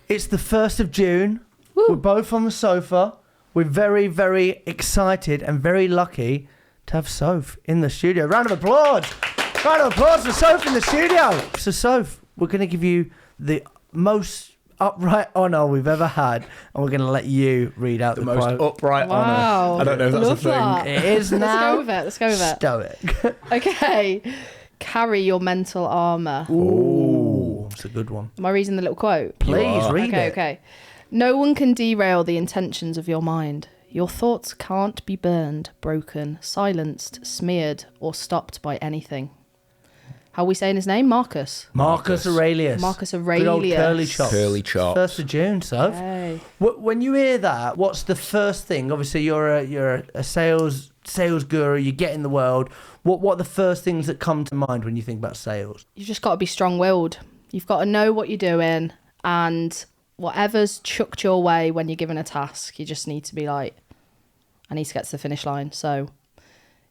It's the 1st of June. Woo. We're both on the sofa. We're very, very excited and very lucky to have Soph in the studio. Round of applause. Round of applause for Soph in the studio. So, Soph, we're going to give you the most upright honour we've ever had, and we're going to let you read out the most quote. Upright honour. I don't know if that's Love a thing. that. It is now. Let's go with it. Stoic. Okay. Carry your mental armour. Ooh, it's a good one. Am I reading the little quote? Please read it. Okay. No one can derail the intentions of your mind. Your thoughts can't be burned, broken, silenced, smeared, or stopped by anything. How are we saying his name? Marcus Aurelius. Marcus Good old Aurelius. curly chops. Curly chops. 1st of June, Soph. Hey. When you hear that, what's the first thing? Obviously, you're a sales guru. You get in the world. What are the first things that come to mind when you think about sales? You've just got to be strong-willed. You've got to know what you're doing, and whatever's chucked your way when you're given a task, you just need to be like, I need to get to the finish line. So,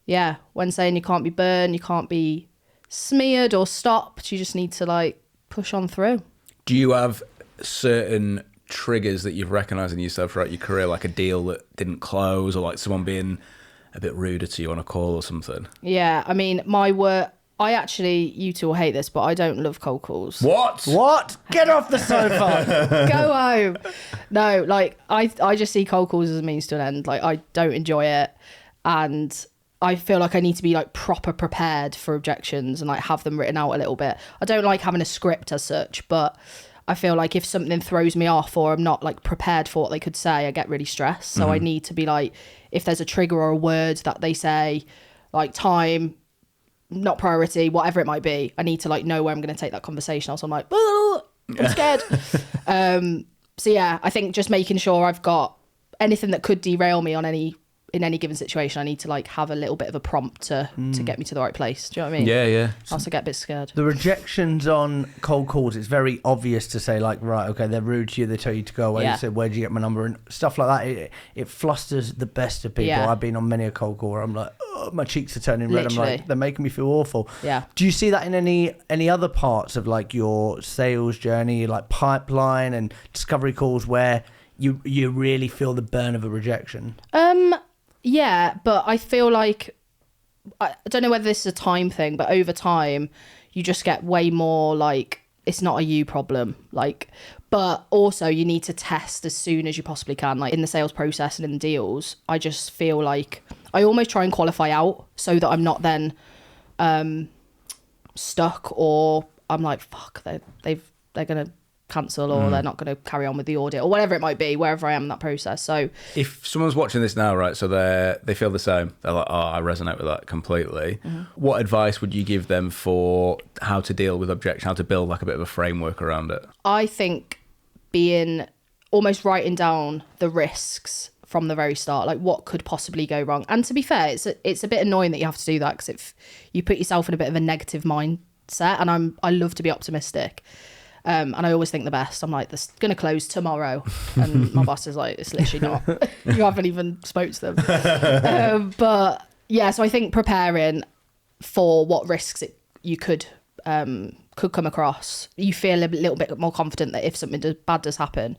yeah, when saying you can't be burned, you can't be smeared or stopped, you just need to like push on through. Do you have certain triggers that you've recognised in yourself throughout your career, like a deal that didn't close, or like someone being a bit ruder to you on a call or something? Yeah, I mean, my work, you two will hate this, but I don't love cold calls. What? Get off the sofa. Go home. No, like I just see cold calls as a means to an end. Like I don't enjoy it, and I feel like I need to be like proper prepared for objections and like have them written out a little bit. I don't like having a script as such, but I feel like if something throws me off or I'm not like prepared for what they could say, I get really stressed. So I need to be like, if there's a trigger or a word that they say, like time, not priority, whatever it might be, I need to like know where I'm going to take that conversation. Also, I'm like, I'm scared. So yeah, I think just making sure I've got anything that could derail me in any given situation, I need to like have a little bit of a prompt to get me to the right place. Do you know what I mean? Yeah. I also get a bit scared. The rejections on cold calls, it's very obvious to say like, right, okay, they're rude to you, they tell you to go away, Yeah. they say, where'd you get my number, and stuff like that. It flusters the best of people. Yeah. I've been on many a cold call where I'm like, oh, my cheeks are turning red. Literally. I'm like, they're making me feel awful. Yeah. Do you see that in any other parts of like your sales journey, like pipeline and discovery calls, where you really feel the burn of a rejection? Yeah, but I feel like, I don't know whether this is a time thing, but over time, you just get way more like, it's not a you problem. Like, but also you need to test as soon as you possibly can. Like in the sales process and in the deals, I just feel like I almost try and qualify out so that I'm not then stuck, or I'm like, fuck, they're going to cancel, or they're not going to carry on with the audit, or whatever it might be, wherever I am in that process. So If someone's watching this now, right, so they feel the same, they're like, oh, I resonate with that completely. What advice would you give them for how to deal with objection, how to build like a bit of a framework around it? I think almost writing down the risks from the very start, like what could possibly go wrong. And to be fair, it's a bit annoying that you have to do that, because if you put yourself in a bit of a negative mindset, and I love to be optimistic. And I always think the best. I'm like, this is going to close tomorrow. And my boss is like, it's literally not. You haven't even spoke to them. But yeah, so I think preparing for what risks you could come across, you feel a little bit more confident that if something bad does happen,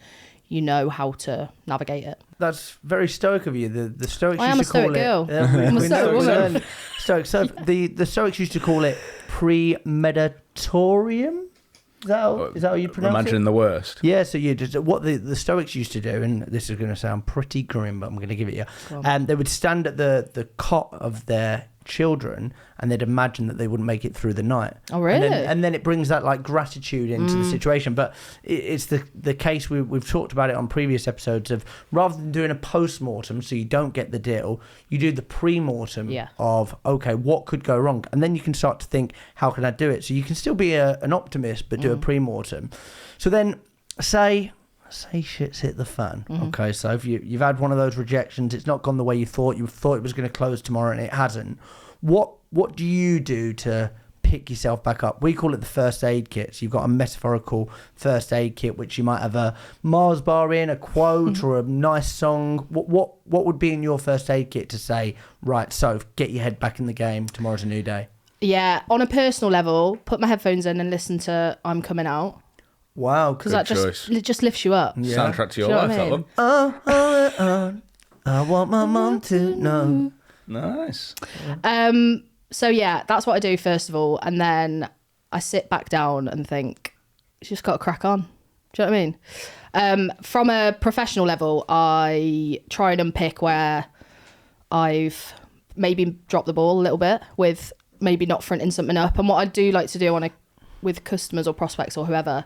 you know how to navigate it. That's very stoic of you. The Stoics I am used a to call stoic girl. it. I'm a stoic woman. Stoic. So the Stoics used to call it premeditatorium. Is that how you pronounce Imagining it? the worst. Yeah, so what the Stoics used to do, and this is going to sound pretty grim, but I'm going to give it you. They would stand at the cot of their children, and they'd imagine that they wouldn't make it through the night. Oh, really? And then it brings that like gratitude into the situation. But it's the case we've talked about it on previous episodes of, rather than doing a post-mortem so you don't get the deal, you do the pre-mortem of, okay, what could go wrong? And then you can start to think, how can I do it? So you can still be an optimist, but do a pre-mortem. So then say shit's hit the fan. Okay, so if you've had one of those rejections, it's not gone the way you thought it was going to close tomorrow, and it hasn't. What do you do to pick yourself back up? We call it the first aid kit. So you've got a metaphorical first aid kit, which you might have a Mars bar in, a quote, or a nice song. What would be in your first aid kit to say, right, so get your head back in the game, tomorrow's a new day? Yeah, on a personal level, put my headphones in and listen to I'm Coming Out. Wow. because Good that choice. just lifts you up. Yeah. Soundtrack to your Do you know life, what I that mean? one. I want my mum to know. Nice. So yeah, that's what I do first of all, and then I sit back down and think, you just got to crack on. Do you know what I mean? From a professional level, I try and unpick where I've maybe dropped the ball a little bit with maybe not fronting something up. And what I do like to do with customers or prospects or whoever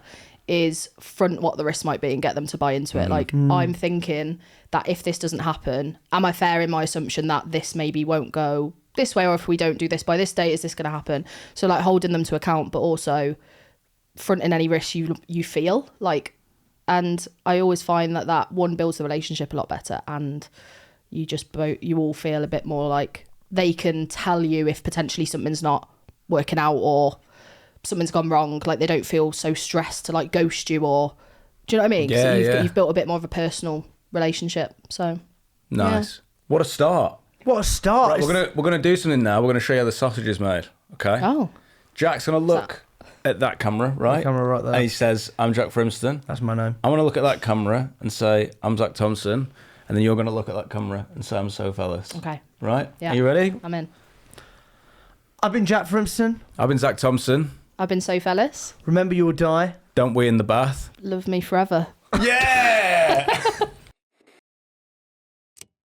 is front what the risk might be and get them to buy into it. Like, I'm thinking that if this doesn't happen, am I fair in my assumption that this maybe won't go this way, or if we don't do this by this date, is this going to happen? So like holding them to account, but also fronting any risk you feel like. And I always find that one builds the relationship a lot better, and you all feel a bit more like they can tell you if potentially something's not working out or something's gone wrong. Like, they don't feel so stressed to like ghost you, or do you know what I mean? Yeah, So you've built a bit more of a personal relationship. So Nice. What a start. What a start. Right, we're gonna do something now. We're gonna show you how the sausage is made. Okay. Oh. Jack's gonna look at that camera, right? The camera right there. And he says, "I'm Jack Frimston." That's my name. I'm gonna look at that camera and say, "I'm Zach Thompson," and then you're gonna look at that camera and say, "I'm So Fellas." Okay. Right? Yeah. Are you ready? I'm in. I've been Jack Frimston. I've been Zach Thompson. I've been So Fellas. Remember, you will die. Don't we in the bath? Love me forever. Yeah.